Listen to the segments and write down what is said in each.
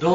2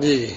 جی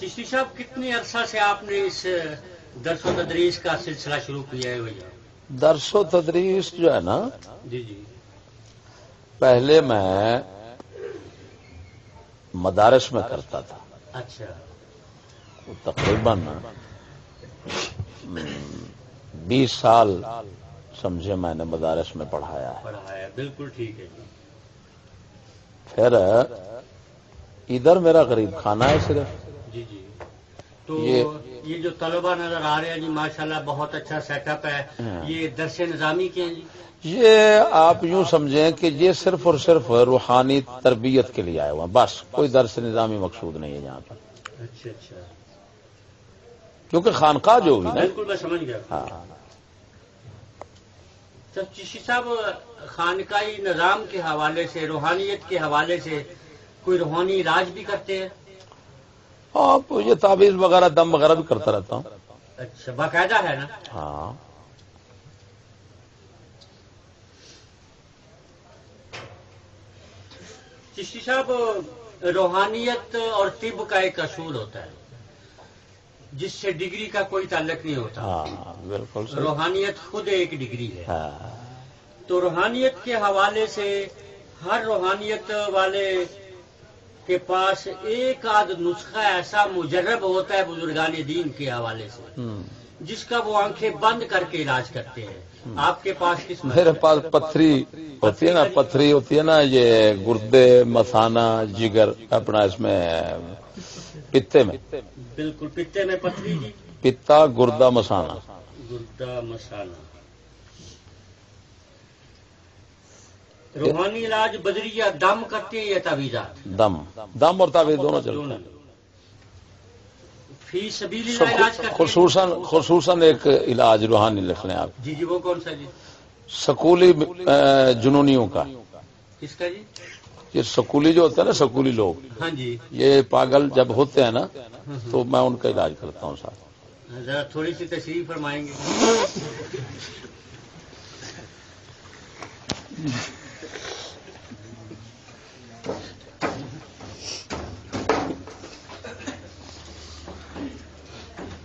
چشتی صاحب کتنی عرصہ سے آپ نے اس درس و تدریس کا سلسلہ شروع کیا ہے بھیا؟ درس و تدریس جو ہے نا، جی جی، پہلے میں مدارس میں کرتا تھا. اچھا، تقریباً 20 سال سمجھے میں نے مدارس میں پڑھایا ہے. پڑھایا، بالکل ٹھیک ہے جی. پھر ادھر میرا غریب خانہ ہے صرف. جی جی، تو یہ جو طلبہ نظر آ رہے ہیں جی ماشاءاللہ بہت اچھا سیٹ اپ ہے. یہ درس نظامی کے ہیں جی؟ یہ آپ یوں سمجھیں کہ یہ صرف اور صرف روحانی تربیت کے لیے آئے ہوئے ہیں، بس کوئی درس نظامی مقصود نہیں ہے یہاں پر. اچھا اچھا، کیونکہ خانقاہ جو ہوگی نا. بالکل میں سمجھ گیا. ہاں. سر چشتی صاحب، خانقاہی نظام کے حوالے سے، روحانیت کے حوالے سے کوئی روحانی علاج بھی کرتے ہیں؟ آپ یہ تعویذ وغیرہ دم وغیرہ بھی کرتا رہتا ہوں. اچھا، باقاعدہ ہے نا؟ ہاں. چشتی صاحب، روحانیت اور طب کا ایک اصول ہوتا ہے جس سے ڈگری کا کوئی تعلق نہیں ہوتا. ہاں بالکل. روحانیت خود ایک ڈگری ہے. ہاں. تو روحانیت کے حوالے سے ہر روحانیت والے کے پاس ایک آدھ نسخہ ایسا مجرب ہوتا ہے بزرگان دین کے حوالے سے جس کا وہ آنکھیں بند کر کے علاج کرتے ہیں. آپ کے پاس کس میرے پاس پتھری ہوتی ہے نا، پتھری ہوتی ہے نا، یہ گردے، مثانہ، جگر، اپنا اس میں پتے میں. بالکل، پتے میں پتھری جی، پتا، گردہ، مثانہ. گردہ مسالہ. روحانی علاج بدریہ دم کرتے ہیں یا تعویذات؟ دم اور تعویذ دونوں چلتے ہیں. فی سبیل اللہ علاج کرتے ہیں؟ خصوصاً ایک علاج روحانی لکھ لیں آپ. جی جی، وہ کون سا جی؟ سکولی جنونیوں کا. کس کا جی؟ یہ سکولی جو ہوتا ہے نا، سکولی لوگ، ہاں جی، یہ پاگل جب ہوتے ہیں نا تو میں ان کا علاج کرتا ہوں صاحب. ذرا تھوڑی سی تشریح فرمائیں گے؟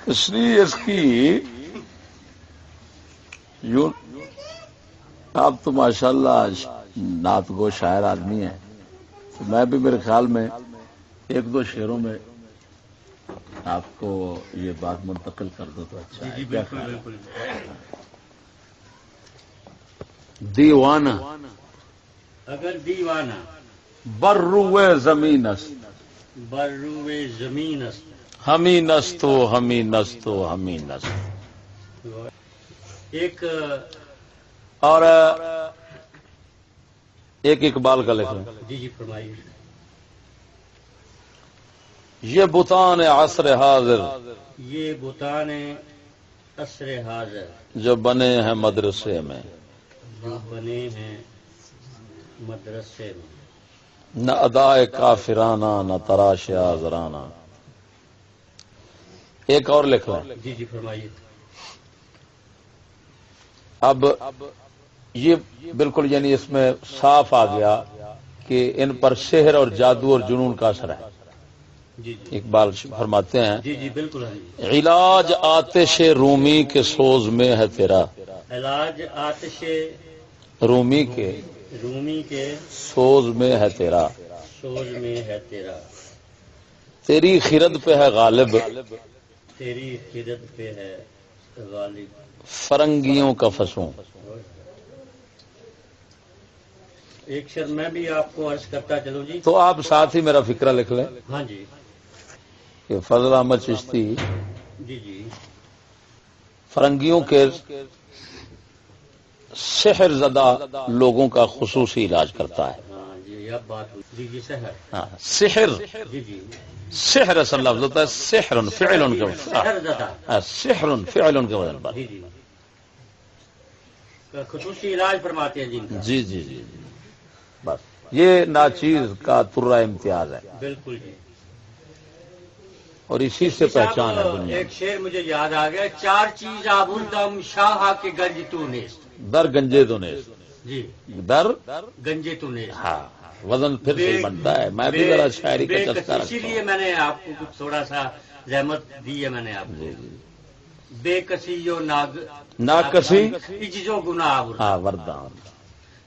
اس لیے اس کی یوں، آپ تو ماشاءاللہ نعت گو شاعر آدمی ہیں، تو میں بھی میرے خیال میں ایک دو شعروں میں آپ کو یہ بات منتقل کر دو تو اچھا ہے. جی بالکل بالکل. دیوانہ اگر دیوانہ برروے زمین است، بروے زمین است، ہمیں نستو ہمیں نستو ہمیں نست. ایک اور ایک اقبال کا لکھ لیں. جی جی فرمائیے. یہ بتان عصر حاضر، یہ بتان عصر حاضر، جو بنے ہیں مدرسے میں، جو بنے ہیں مدرسے میں، نہ ادائے کافرانہ نہ تراش آزرانہ. ایک اور لکھ لیں. جی جی فرمائیے. اب یہ بالکل یعنی اس میں صاف آ گیا کہ ان پر سحر اور جادو اور جنون کا اثر ہے. جی جی اقبال فرماتے ہیں، جی جی بالکل. علاج آتش رومی کے سوز میں ہے تیرا، علاج آتش رومی کے سوز میں ہے تیرا، سوز میں ہے تیرا، تیری خرد پہ ہے غالب، تیری خرد پہ ہے غالب، فرنگیوں کا فسوں. ایک شر میں بھی آپ کو عرض کرتا چلوں جی. تو آپ ساتھ ہی میرا فکرہ لکھ لیں ہاں جی. کہ فضل احمد چشتی جی جی فرنگیوں کے سحر زدہ لوگوں کا خصوصی علاج کرتا ہے. ہاں جی، اب بات ہوئی. جی جی سحر. ہاں سحر، جی جی سحر اصل لفظ ہوتا ہے سحر فعل کے سحر زدہ. سحر فعل کے وزن پر. جی جی خصوصی علاج فرماتے ہیں جی ان کا. جی جی جی بس یہ ناچیز کا ترا امتیاز ہے. بالکل جی. اور اسی سے پہچان ہے دنیا. ایک شعر مجھے یاد آ گیا، چار چیز آبردم شاہ کے گنج تو نیست، در گنجے تو نیست. جی در گنجے تو نیست. ہاں وزن پھر صحیح بنتا ہے. میں بھی ذرا شاعری کا چسکا رکھتا اسی لیے میں نے آپ کو کچھ تھوڑا سا زحمت دی ہے. میں نے آپ کو بے کسی جو ناکسی جو گناہ وردہ.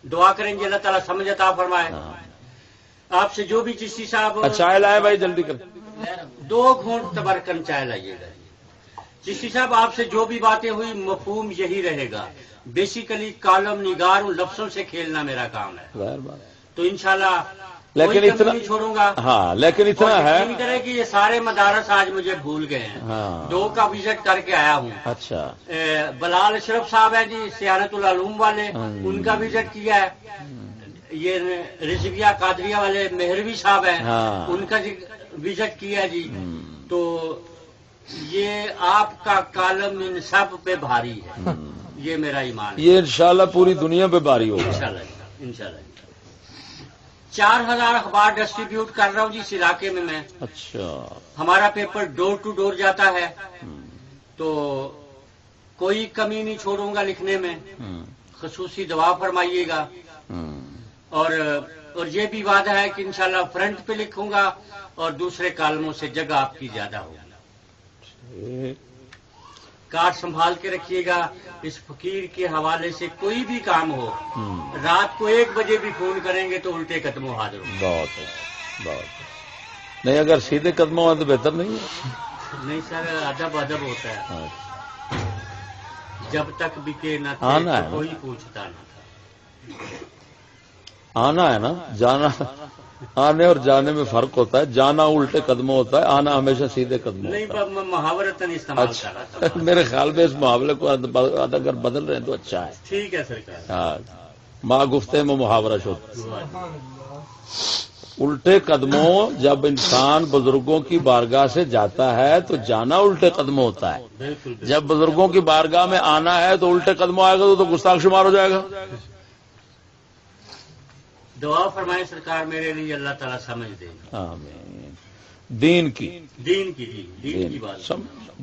دعا کریں گے اللہ تعالیٰ سمجھ عطا فرمائے. آپ سے جو بھی چشتی صاحب چائے لائے بھائی جلدی کر. 2 گھونٹ تبرکن چائے لائیے گا. چشتی صاحب آپ سے جو بھی باتیں ہوئی مفہوم یہی رہے گا. بیسیکلی کالم نگار ان لفظوں سے کھیلنا میرا کام ہے. تو انشاءاللہ لیکن اتنا نہیں چھوڑوں گا. ہاں لیکن اتنا ہے نہیں کرے کہ یہ سارے مدارس آج مجھے بھول گئے ہیں. 2 کا وزٹ کر کے آیا ہوں. اچھا بلال اشرف صاحب ہیں جی سیانت العلوم والے, ان کا وزٹ کیا ہے. یہ رضویہ قادریہ والے مہروی صاحب ہیں, ان کا وزٹ کیا ہے جی. تو یہ آپ کا کالم ان سب پہ بھاری ہے, یہ میرا ایمان ہے. یہ انشاءاللہ پوری دنیا پہ بھاری ہوگا انشاءاللہ. 4000 اخبار ڈسٹریبیوٹ کر رہا ہوں جی اس علاقے میں. اچھا ہمارا پیپر ڈور ٹو ڈور جاتا ہے, تو کوئی کمی نہیں چھوڑوں گا لکھنے میں. خصوصی دعا فرمائیے گا. اور یہ بھی وعدہ ہے کہ انشاءاللہ فرنٹ پہ لکھوں گا اور دوسرے کالموں سے جگہ آپ کی زیادہ ہوگی. کارڈ سنبھال کے رکھیے گا. اس فقیر کے حوالے سے کوئی بھی کام ہو, رات کو 1 بجے بھی فون کریں گے تو الٹے قدموں حاضر ہوں. بہت نہیں, اگر سیدھے قدموں میں تو بہتر نہیں ہے. نہیں سر, ادب ہوتا ہے. جب تک بکے نہ آنا ہے, کوئی پوچھتا نہ تھا. آنا ہے نا, جانا. آنے اور جانے میں فرق ہوتا ہے. جانا الٹے قدموں ہوتا ہے, آنا ہمیشہ سیدھے قدموں. نہیں محاورتاً استعمال کر رہا تھا. میرے خیال میں اس محاورے کو اگر بدل رہے ہیں تو اچھا ہے. ٹھیک ہے سرکار. ہاں, ماں گفتے میں محاورہ شد. الٹے قدموں جب انسان بزرگوں کی بارگاہ سے جاتا ہے تو جانا الٹے قدموں ہوتا ہے. جب بزرگوں کی بارگاہ میں آنا ہے تو الٹے قدموں آئے گا تو گستاخ شمار ہو جائے گا. دعا فرمائے سرکار میرے لیے, اللہ تعالیٰ سمجھ دے. آمین. دین کی بات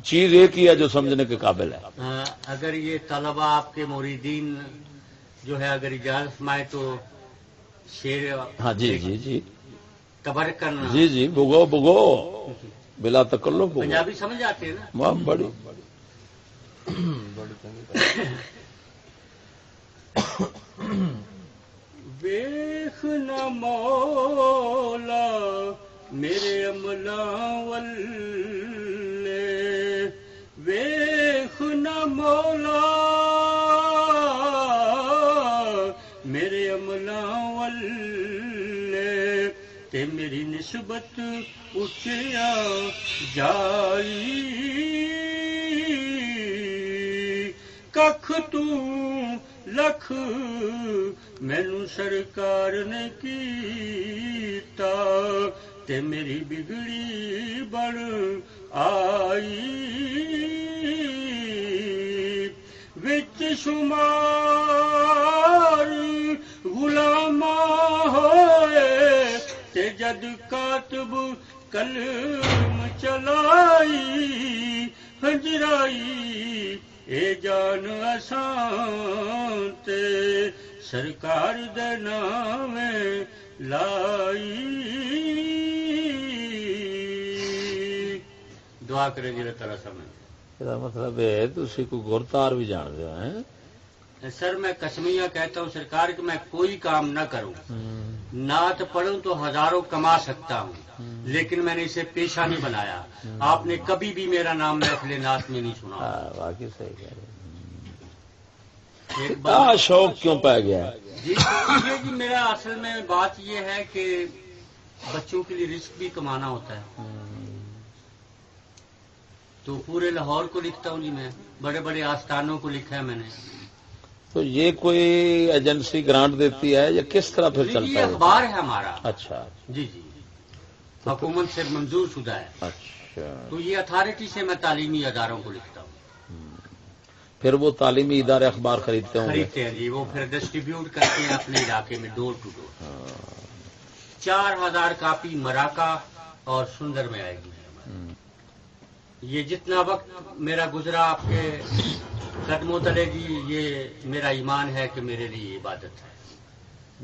چیز ایک ہی ہے جو سمجھنے کے قابل ہے. اگر یہ طلبہ آپ کے مریدین جو ہے اگر اجازت فرمائے تو شیر. ہاں جی تبرکن. جی بگو بلا تکلف. پنجابی سمجھ آتے ہیں نا. بڑی ویخ نہ مولا میرے عملاں والے, ویخ نہ مولا میرے عملاں والے, تے میری نسبت اٹھیا جائی, ککھ تو لکھ مینو سرکار نے کیتا, تے میری بگڑی بن آئی. وچ شمار غلاماں ہوئے تے جد کاتب قلم چلائی, ہنجرائی اے جان اساں تے سرکار دے نام لائی. دعا کریں گے اللہ تعالیٰ سمجھ. مطلب ہے تسی کو گورتار بھی جان دے ہیں. سر میں کسمیہ کہتا ہوں سرکار کہ میں کوئی کام نہ کروں, نعت پڑھوں تو ہزاروں کما سکتا ہوں, لیکن میں نے اسے پیشہ نہیں بنایا. آپ نے کبھی بھی میرا نام محفل نعت میں نہیں سنا. واقعی صحیح کہہ رہے. شوق کیوں پا گیا؟ جی میرا اصل میں بات یہ ہے کہ بچوں کے لیے رزق بھی کمانا ہوتا ہے. تو پورے لاہور کو لکھتا ہوں جی, میں بڑے بڑے آستانوں کو لکھا ہے میں نے. تو یہ کوئی ایجنسی گرانٹ دیتی ہے یا کس طرح پھر چلتا ہے؟ یہ اخبار ہے ہمارا. اچھا جی حکومت سے منظور شدہ ہے. اچھا, تو یہ اتھارٹی سے میں تعلیمی اداروں کو لکھتا ہوں. پھر وہ تعلیمی ادارے اخبار خریدتے ہیں جی, وہ پھر ڈسٹریبیوٹ کرتے ہیں اپنے علاقے میں ڈور ٹو ڈور. 4000 کاپی مراکا اور سندر میں آئے گی. یہ جتنا وقت میرا گزرا آپ کے قدموں تلے جی, یہ میرا ایمان ہے کہ میرے لیے عبادت ہے.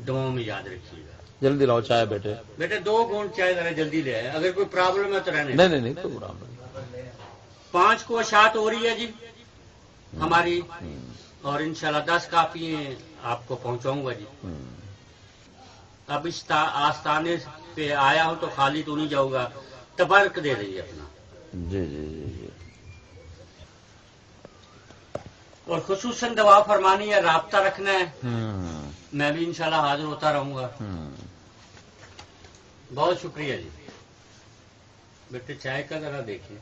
دعاؤں میں یاد رکھیے گا. جلدی لاؤ چائے بیٹے. بیٹے 2 گھونٹ چائے ذرا جلدی لے آئے, اگر کوئی پرابلم ہے تو رہنے. نہیں کوئی پرابلم نہیں. 5 کو اشاعت ہو رہی ہے جی ہماری, اور انشاءاللہ 10 کافی ہیں, آپ کو پہنچاؤں گا جی. اب اس آستانے پہ آیا ہوں تو خالی تو نہیں جاؤں گا, تبرک دے دیں اپنا. جی جی جی جی. اور خصوصاً دعا فرمانی ہے, رابطہ رکھنا ہے. میں بھی انشاءاللہ حاضر ہوتا رہوں گا. بہت شکریہ جی. بیٹے چائے کا ذرا دیکھیں,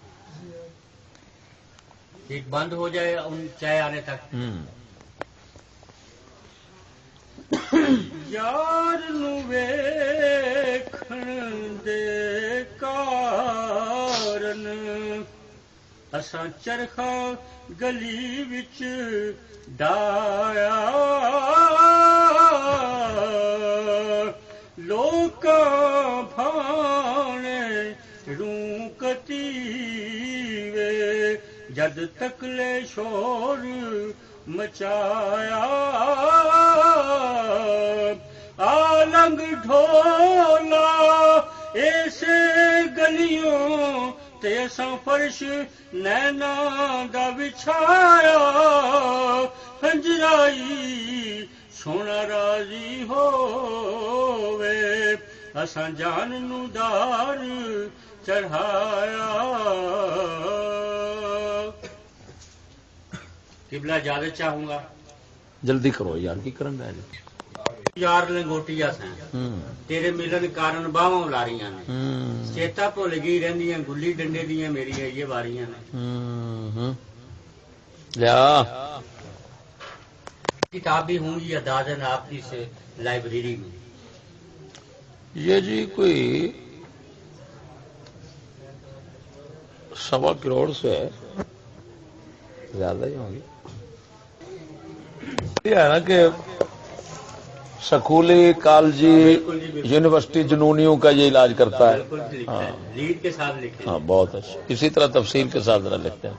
ایک بند ہو جائے ان چائے آنے تک. یار نو ویکھن دے کارن اساں چرخا گلی وچ ڈایا, لوکاں بھانے روح کتی وے, جد تک لے شور مچایا, آلنگ ڈھولا ایسے گلیوں تے اساں فرش نینا دا بچھایا, ہنجرائی سونا راضی ہووے, اساں جان نو دار چڑھایا. قبلہ اجازت چاہوں گا. جلدی کرو یار, کی کرن رہے جی. یار لنگوٹیا سیں تیرے ملن کارن باواں لاریاں نے, چیتا بھول گئی رہندیاں گلی ڈنڈے دیاں میری یہ واریاں نے. لیا کتاب بھی ہوں گی ادازن آپ کی سے لائبریری میں. یہ جی کوئی 1.25 کروڑ سے زیادہ ہی ہوں گی. یہ ہے نا کہ سکولی کالجی یونیورسٹی جنونیوں کا یہ علاج کرتا ہے. لیڈ کے ساتھ لکھتے ہیں. ہاں بہت اچھا, اسی طرح تفصیل کے ساتھ ذرا لکھتے ہیں.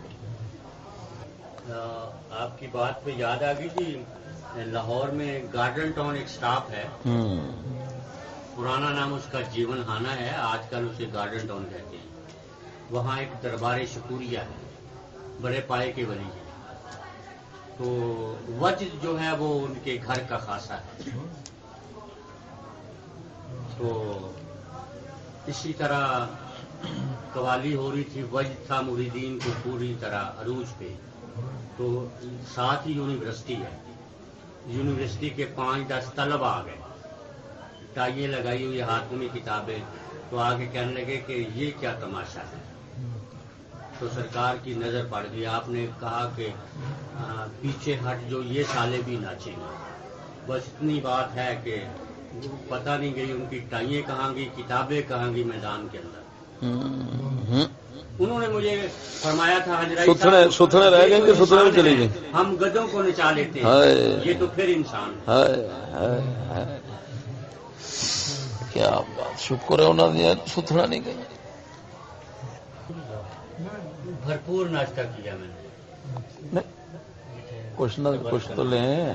آپ کی بات پہ یاد آ گئی کہ لاہور میں گارڈن ٹاؤن ایک سٹاپ ہے, پرانا نام اس کا جیون ہانا ہے, آج کل اسے گارڈن ٹاؤن کہتے ہیں. وہاں ایک دربار شکوریہ ہے, بڑے پائے کے ولی ہیں. تو وجد جو ہے وہ ان کے گھر کا خاصہ ہے. تو اسی طرح قوالی ہو رہی تھی, وجد تھا مریدین کو پوری طرح عروج پہ. تو ساتھ ہی یونیورسٹی ہے, یونیورسٹی کے 5-10 طلب آ گئے, ٹائیاں لگائی ہوئی, ہاتھوں میں کتابیں. تو آگے کہنے لگے کہ یہ کیا تماشا ہے. تو سرکار کی نظر پڑ گئی, آپ نے کہا کہ پیچھے ہٹ جو یہ سالے بھی ناچیں گے. بس اتنی بات ہے کہ پتہ نہیں گئی ان کی ٹائیاں کہاں گئی, کتابیں کہاں گئی میدان کے اندر. انہوں نے مجھے فرمایا تھا ستھرے رہ گئے کہ ستھرے میں چلی گئی. ہم گدوں کو نچا لیتے ہیں, یہ تو پھر انسان ہے. کیا بات, شکر ہے انہوں نے ستھرا نہیں گئی. بھرپور ناشتہ کیا میں نے. کچھ نہ کچھ تو لیں.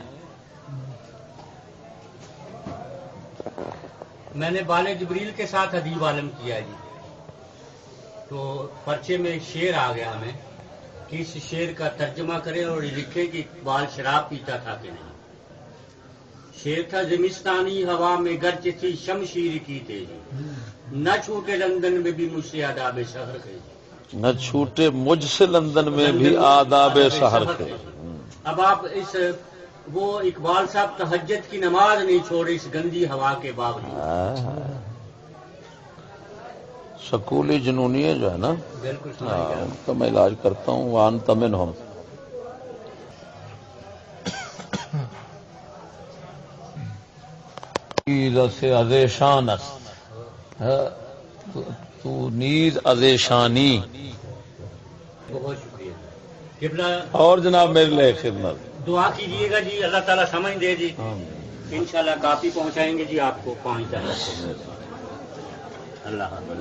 میں نے بال جبریل کے ساتھ ادیب عالم کیا جی. تو پرچے میں ایک شعر آ گیا ہمیں کہ اس شعر کا ترجمہ کریں اور لکھیں کہ اقبال شراب پیتا تھا کہ نہیں. شعر تھا زمستانی ہوا میں گرج تھی شمشیر کی تیزی, نہ چھوٹے لندن میں بھی مجھ سے آداب شہر کے, نہ چھوٹے مجھ سے لندن میں بھی آداب شہر کے. اب آپ اس وہ اقبال صاحب تہجد کی نماز نہیں چھوڑے اس گندی ہوا کے باوجود. سکولی جنونیے جو ہے نا, بالکل ان کا میں علاج کرتا ہوں. وان تمن ہوں سے ازیشان تو نیز ازیشانی. بہت شکریہ قبلہ. اور جناب میرے لیے خدمت دعا کیجیے گا جی, اللہ تعالیٰ سمجھ دے جی. انشاءاللہ کافی پہنچائیں گے جی آپ کو 5 تک. اللہ حافظ.